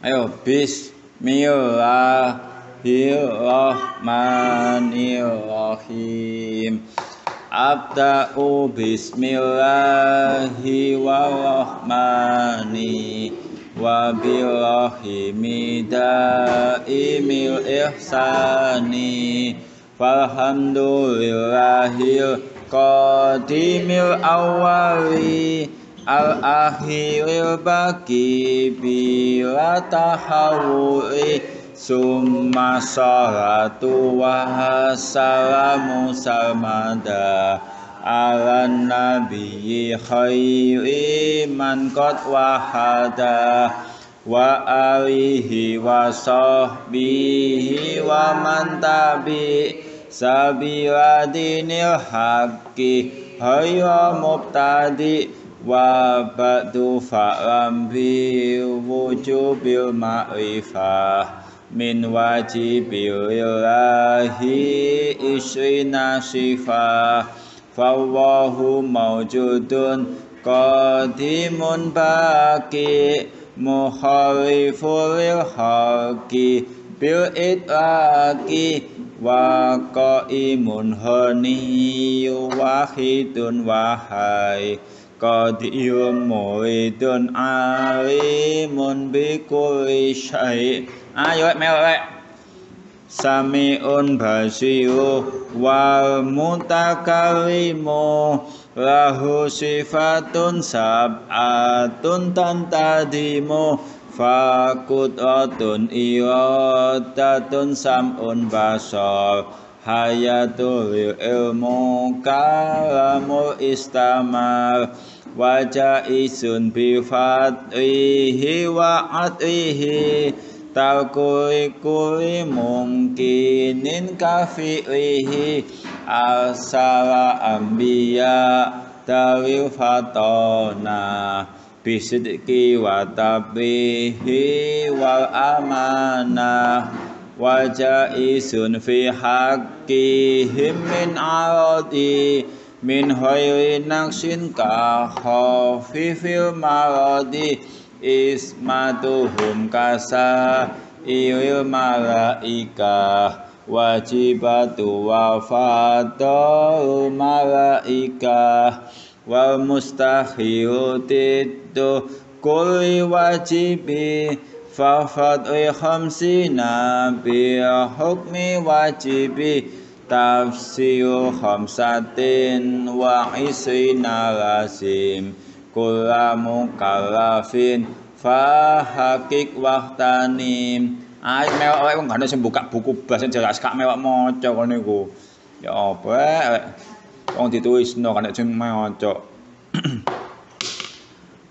Ayo, bismillahirrahmanirrahim. Abda'u bismillahi warahmani wa birrahimi daimil ihsani falhamdulillahil qadimil awwali al-akhiril baqi bila tahawuri summa salatu wassalamu sarmada ala nabiyyi khairi man qad wahada wa alihi wa sahbihi wa man tabi sabila dinil haqqi hayya mubtadi wa ba'du fa'lam bi wujubil ma'rifah min wajibillahi isrina sifah fallahu mawjudun qadimun baqi mukhaliful lil haqqi bil itlaqi wa qaimun haniyyu wahidun wahai qadirun muridun alimun bi kulli syai'. Ayo melek sami'un basiru wal mutakallimu lahu sifatun sab'atun tantadimu fakutratun iradatun sam'un basar hayatul ilmu kalamul istamar wajaisun bifadrihi wa adrihi talkuri kuri mungkinin kafi'ihi asala ambiya tawil fatona bisidki wa tabrihi wal amanah wajaisun fi haqqihim min aradi min khairi naqsin ka khafifil maradi ismatuhum kasa il malaika wajibatu wafatul malaika wal mustahilu tiddu kulli wajibi fafadri khamsina bi hukmi wajibi tafsiru khamsatin wa isrina lazim kulla mukallafin fahakik waqtanim. Ayo mewak wae wong gak sing buka buku bahasa jelas gak mewak maca kono niku. Ya apa wong ditulisno kan sing maca.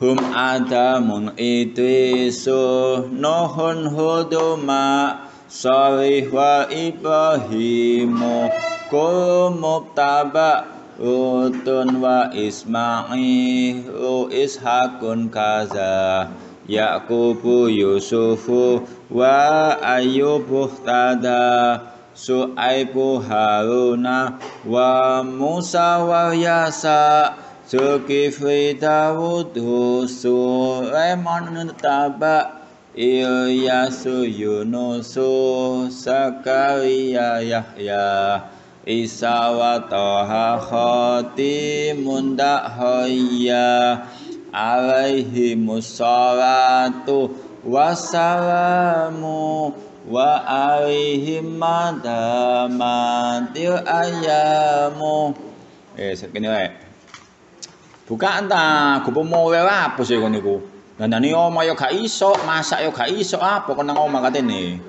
Hum adamun idrisu nuhun huduma Salih wa Ibrahimu kul mubtaba Utun wa Ismailu ishakun kaza Yaqubu Yusufu wa Ayyubu tada Su'aibu Haruna wa Musa wa Yasa Zulkifli Dawudu Sulaiman taba Ilyasu Yunusu Zakaria Yahya Isa wa Toha Khotimun Da'hoya alaihimus salatu wassalamu wa alaihim madamatil ayamu. Sekene wae. Bukaan ta, gopo mowe apa sih kon niku? Dandani omah ya gak iso, masak ya gak iso, apa kok nang omah katene?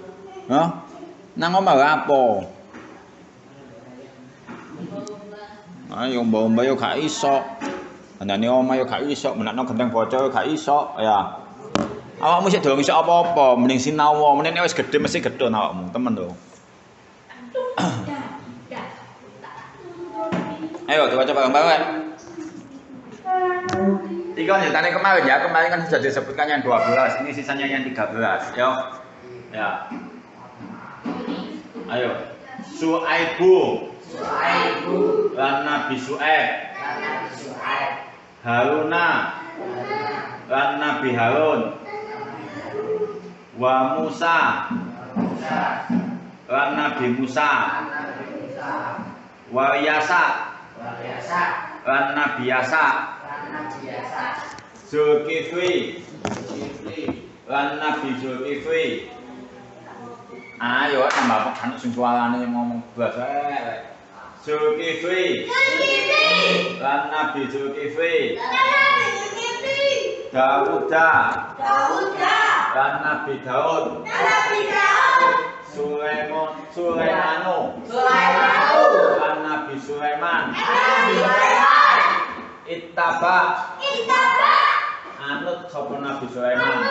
Hah? Nang omah apa? Ayo mbok-mbok ya gak iso. Dandani omah ya gak iso, menakno gendeng bocor ya gak iso, ya. Awakmu sik durung iso apa-apa, mending sinau, mending wis gedhe mesti gedhon awakmu, temen lho. Ayo dibaca bareng-bareng. Tiga lanjutannya kemarin ya, kemarin kan sudah disebutkan yang 12, ini sisanya yang 13, ya. Ayo. Su'aibu lan Nabi Syuaib, Haruna lan Nabi Harun, wa Musa lan Nabi Musa, wa Yasa lan Nabi Yasa, Zulkifli lan Nabi Zulkifli. Ayo tambah anak sing suarane ngomong bahasa elek. Zulkifli lan Nabi Zulkifli, Dauda lan Nabi Daud, Sulaimanu lan Nabi Sulaiman, Ittaba anut sapa Nabi Sulaiman,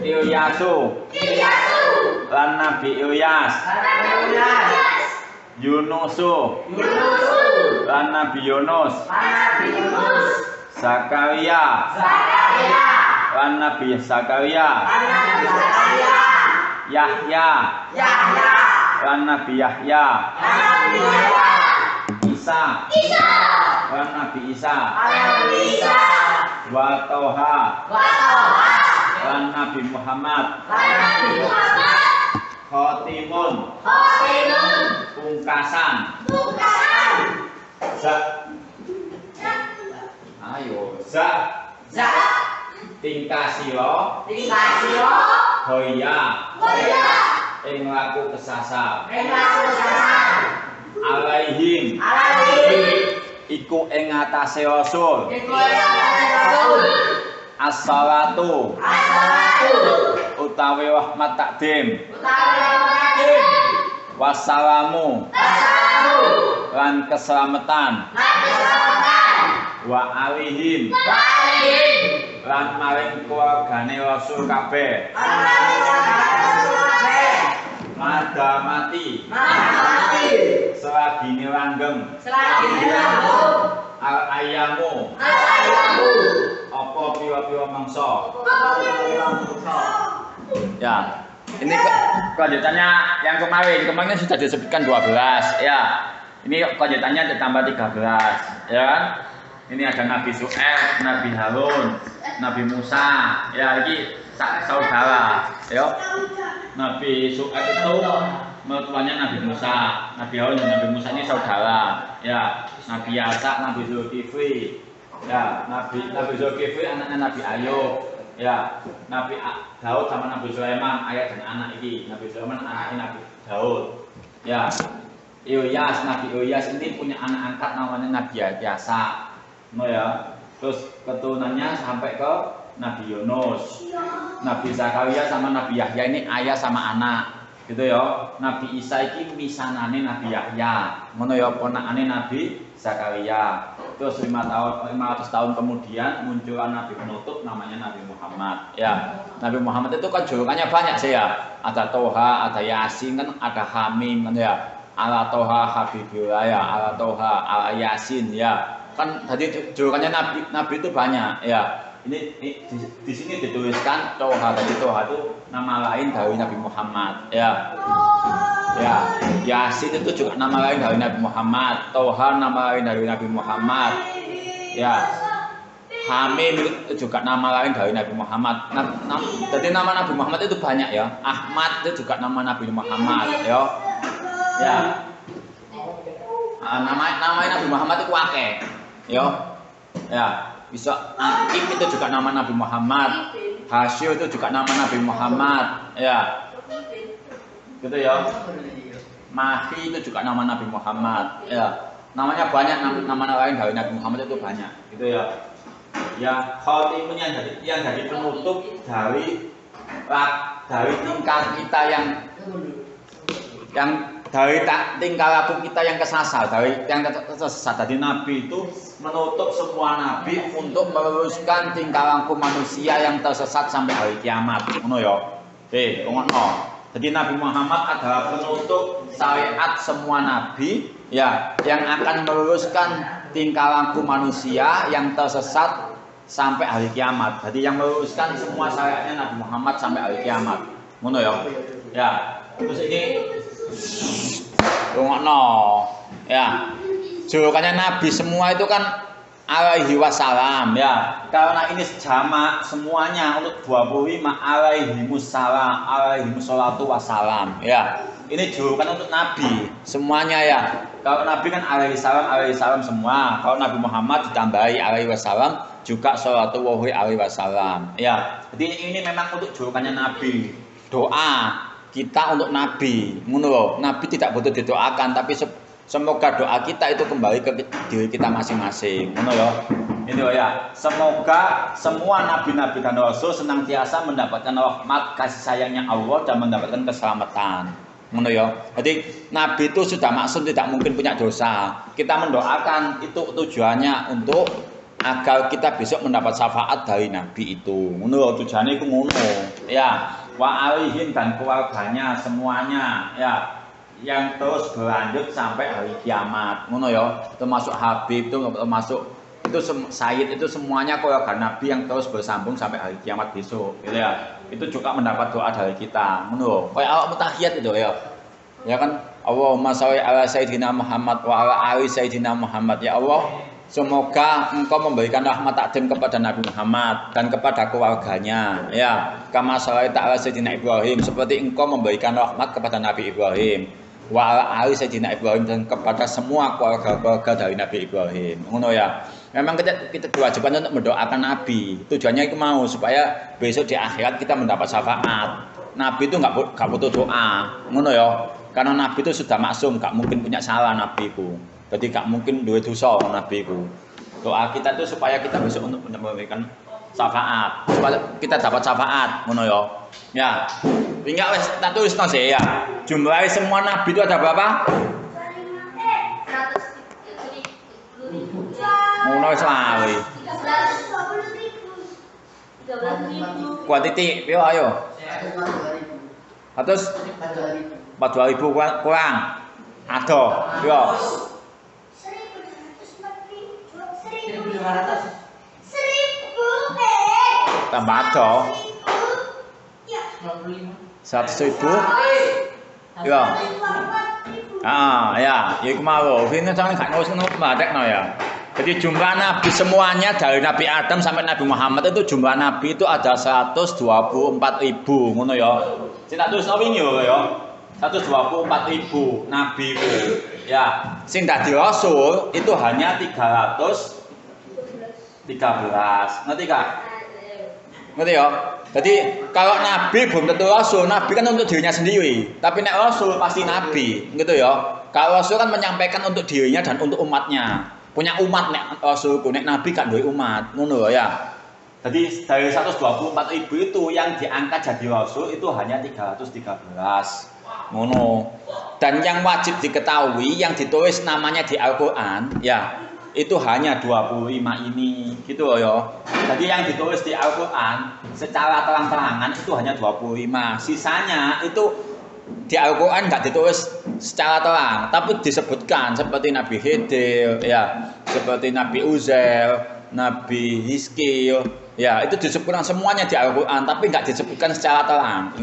Ilyasu lan Nabi Ilyas, Yunusu lan Nabi Yunus, Zakaria lan Nabi Zakaria, Yahya lan Nabi Yahya, Isa lan Nabi Isa, wa Toha lan Nabi Muhammad, Khotimun pungkasan, tingkasiro hoya ing laku kesasar, alaihim iku ing atase rasul, as-salatu utawi rahmat takdim, wassalamu lan keselamatan, wa alihim lan maring keluargane rasul kabeh, madamati selagine langgeng, al ayamu apa pira-pira mangsa. Ya, ini kelanjutannya yang kemarin sudah disebutkan 12 ya. Ini kelanjutannya ditambah 13 ya kan. Ini ada Nabi Syuaib, Nabi Harun, Nabi Musa, ya ini saudara ya. Nabi Syuaib itu mertuanya Nabi Musa, Nabi Harun dan Nabi Musa ini saudara ya. Nabi Yasa, Nabi Zulkifli ya, Nabi Zulkifli anaknya Nabi Ayub ya. Nabi Daud sama Nabi Sulaiman ayah dan anak ini. Nabi Sulaiman anaknya Nabi Daud ya. Ilyas, Nabi Ilyas ini punya anak angkat namanya Nabi Yasa ya. Terus keturunannya sampai ke Nabi Yunus, Nabi Zakaria sama Nabi Yahya ini ayah sama anak gitu ya. Nabi Isa ini misanane Nabi Yahya, ngono ya, ponakane Nabi Zakaria. Terus 500 tahun kemudian muncullah Nabi penutup namanya Nabi Muhammad ya. Nabi Muhammad itu kan julukannya banyak sih ya. Ada Toha, ada Yasin, kan ada Hamim kan ya. Ala Toha Habibillah ya, ala Toha, ala Yasin ya. Kan tadi julukannya Nabi itu banyak ya. Ini di sini dituliskan Toha, tadi Toha itu nama lain dari Nabi Muhammad ya. Ya, Yasin itu juga nama lain dari Nabi Muhammad, Toha nama lain dari Nabi Muhammad. Ya. Hamim itu juga nama lain dari Nabi Muhammad. Jadi nama Nabi Muhammad itu banyak ya. Ahmad itu juga nama Nabi Muhammad ya. Ya. Nama Nabi Muhammad itu akeh. Ya. Ya. Bisa Akim itu juga nama Nabi Muhammad, Hasyu itu juga nama Nabi Muhammad, ya, gitu ya. Mahi itu juga nama Nabi Muhammad, ya. Namanya banyak, nama lain dari Nabi Muhammad itu banyak, gitu ya. Ya, khotimun yang jadi penutup dari tingkah kita yang dari tingkah laku kita yang kesasar, dari yang tersesat. Jadi Nabi itu menutup semua Nabi untuk meluruskan tingkah laku manusia yang tersesat sampai hari kiamat. Ngono ya. Ngono. Jadi Nabi Muhammad adalah penutup syariat semua Nabi ya, yang akan meluruskan tingkah laku manusia yang tersesat sampai hari kiamat. Jadi yang meluruskan semua syariatnya Nabi Muhammad sampai hari kiamat. Ngono ya. Ya. Terus ini Rungokno. Ya. Julukannya Nabi semua itu kan alaihi wasallam ya. Karena ini jamak semuanya untuk 25 alaihimus salam, alaihimus salatu wassalam ya. Ini julukan untuk Nabi semuanya ya. Kalau Nabi kan alaihi salam semua. Kalau Nabi Muhammad ditambahi alaihi wasallam juga salatu alaihi wasallam ya. Jadi ini memang untuk julukannya Nabi. Doa kita untuk Nabi. Ngono lho. Nabi tidak butuh didoakan tapi semoga doa kita itu kembali ke diri kita masing-masing. Ngono ya. Ini ya. Semoga semua nabi-nabi dan rasul senantiasa mendapatkan rahmat kasih sayangnya Allah dan mendapatkan keselamatan. Ngono ya. Jadi nabi itu sudah maksum, tidak mungkin punya dosa. Kita mendoakan itu tujuannya untuk agar kita besok mendapat syafaat dari nabi itu. Ngono tujuannya itu ngono. Ya. Wa alihin dan keluarganya semuanya ya. Yang terus berlanjut sampai hari kiamat, ngono ya, termasuk Habib itu, termasuk itu Sayyid itu semuanya keluarga Nabi yang terus bersambung sampai hari kiamat besok, gitu ya. Itu juga mendapat doa dari kita, ngono. Kayak awak mutahiyat itu ya kan. Allahumma sholli ala sayyidina Muhammad wa ala ali sayyidina Muhammad. Ya Allah, semoga Engkau memberikan rahmat takdim kepada Nabi Muhammad dan kepada keluarganya, ya. Kama sholaita ala sayyidina Ibrahim, seperti Engkau memberikan rahmat kepada Nabi Ibrahim. Wa ala ali sayyidina Ibrahim, dan kepada semua keluarga-keluarga dari Nabi Ibrahim. Ngono ya. Memang kita kewajiban untuk mendoakan Nabi. Tujuannya itu mau supaya besok di akhirat kita mendapat syafaat. Nabi itu nggak butuh doa. Ngono ya. Karena Nabi itu sudah maksum, nggak mungkin punya salah Nabi itu. Jadi nggak mungkin duwe dosa Nabi itu. Doa kita itu supaya kita besok untuk memberikan syafaat, supaya kita dapat syafaat, ngono ya. Ya. Tinggal wis tak tulisno sih ya. Jumlah semua nabi itu ada berapa? 130.000. Ngono wis lali. 13.000. Kuat titik, piye ayo? 142.000 kurang. Ado, yo. 1.500. Tambah ado. 100.000. Ya. Ya, iku mau. Ini jangan gak ngono badekno ya. Jadi jumlah nabi semuanya dari Nabi Adam sampai Nabi Muhammad itu jumlah nabi itu ada 124.000 ngono ya. Sing tak tulisno wingi ya. 124.000 nabi itu. Ya, sing dadi rasul itu hanya 313. Ngerti gak? Ngerti ya? Jadi kalau nabi belum tentu rasul, nabi kan untuk dirinya sendiri. Tapi nek rasul pasti nabi, gitu ya. Kalau rasul kan menyampaikan untuk dirinya dan untuk umatnya. Punya umat nek rasul, nek nabi kan duwe umat, ngono ya. Jadi dari 124.000 itu yang diangkat jadi rasul itu hanya 313. Ngono. Dan yang wajib diketahui yang ditulis namanya di Al-Qur'an, ya. Itu hanya 25 ini gitu loh ya. Jadi yang ditulis di Al-Qur'an secara terang-terangan itu hanya 25. Sisanya itu di Al-Qur'an enggak ditulis secara terang, tapi disebutkan seperti Nabi Khidir ya, seperti Nabi Uzair, Nabi Hizkil, ya itu disebutkan semuanya di Al-Qur'an, tapi enggak disebutkan secara terang.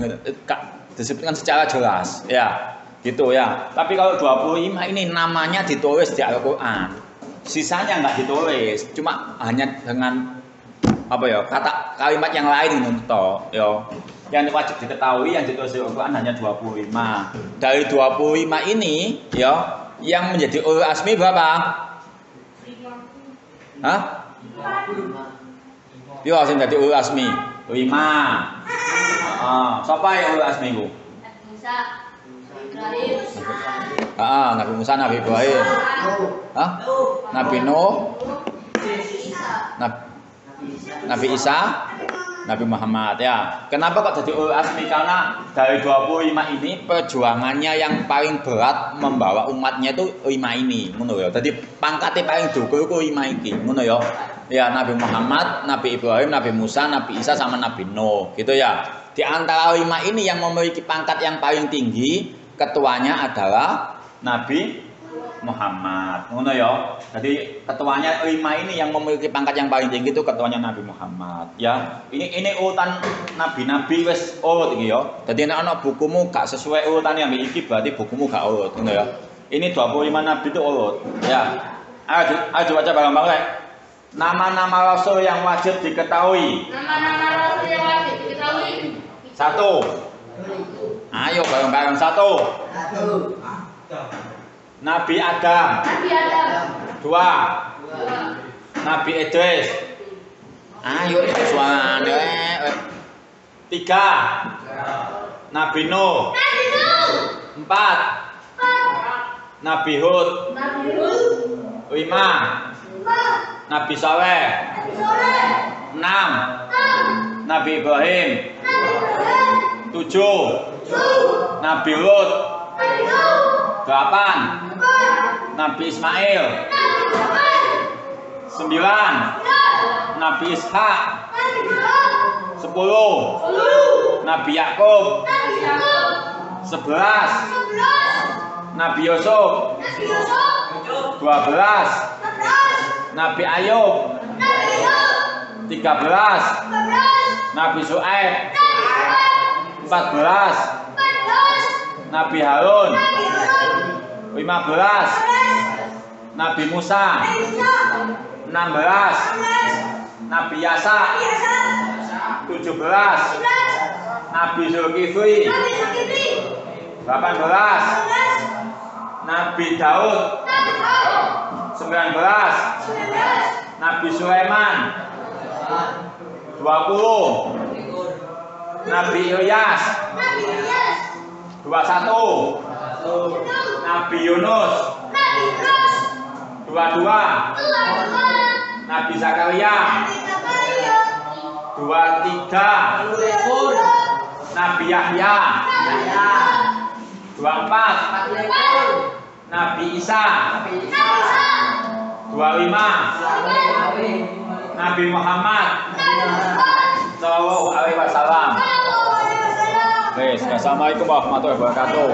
Disebutkan secara jelas ya. Gitu ya. Tapi kalau 25 ini namanya ditulis di Al-Qur'an. Sisanya enggak ditulis, cuma hanya dengan apa ya, kata kalimat yang lain untuk ya. Yang wajib diketahui yang ditulis di Al-Qur'an hanya 25. Dari 25 ini ya, yang menjadi ulul azmi berapa? 5. Hah? 5. Yo sing dadi ulul azmi? 5. Siapa yang ulul azmi ku? Musa, Ibrahim. Nabi Musa, Nabi Ibrahim. Nabi Nuh. Nabi Isa, Nabi Muhammad ya. Kenapa kok jadi ulul azmi? Karena dari 25 ini perjuangannya yang paling berat membawa umatnya itu 5 ini, ngono ya. Jadi pangkatnya paling dhuwur iku 5 iki, ngono ya. Ya Nabi Muhammad, Nabi Ibrahim, Nabi Musa, Nabi Isa sama Nabi Nuh, gitu ya. Di antara 5 ini yang memiliki pangkat yang paling tinggi, ketuanya adalah Nabi Muhammad. Ngono ya. Jadi ketuanya 5 ini yang memiliki pangkat yang paling tinggi itu ketuanya Nabi Muhammad. Ya. Ini urutan nabi-nabi wis urut iki ya. Dadi nek ana bukumu gak sesuai urutan yang iki berarti bukumu gak urut, ngono ya. Ini 25 nabi itu urut. Ya. Ayo baca bareng-bareng rek. Nama-nama rasul yang wajib diketahui. Nama-nama rasul yang wajib diketahui. 1. Ayo bareng-bareng 1. Nabi Adam. Nabi Adam. 2. Nabi Idris. Ayo suarane. 3. Nabi Nuh. Nabi Nuh. 4. Nabi Hud. Nabi Hud. 5. Nabi Saleh. Nabi Saleh. 6. Nabi Ibrahim. Nabi Ibrahim. 7. Nabi Lut. Nabi Lut. 8. Nabi Ismail. Nabi Ismail. 9. Nabi Ishak. Nabi Ishak. 10. Nabi Yakub. Nabi Yakub. 11. 11. Nabi Yusuf. Nabi Yusuf. 12. 12. Nabi Ayub. Nabi Ayub. 13. 13. Nabi Su'aib. Nabi Shu'aib. 14. 14. Nabi Harun. Nabi Harun. 15. 15. Nabi Musa. Nabi Musa. 16. 16. Nabi Yasa. Nabi Yasa. 17. 17. Nabi Zulkifli. Nabi Zulkifli. 18. 18. Nabi Daud. Nabi Daud. 19. 19. Nabi Sulaiman. 20. Nabi Ilyas. Nabi Ilyas. 21. Nabi Yunus. Nabi Yunus. 22. 22. Nabi Zakaria. Nabi Zakaria. 23. 23. Nabi Yahya. Nabi Yahya. 24. Nabi Isa. Nabi Isa. 25. Nabi Muhammad Sallallahu Alaihi Wasallam. Assalamualaikum warahmatullahi wabarakatuh.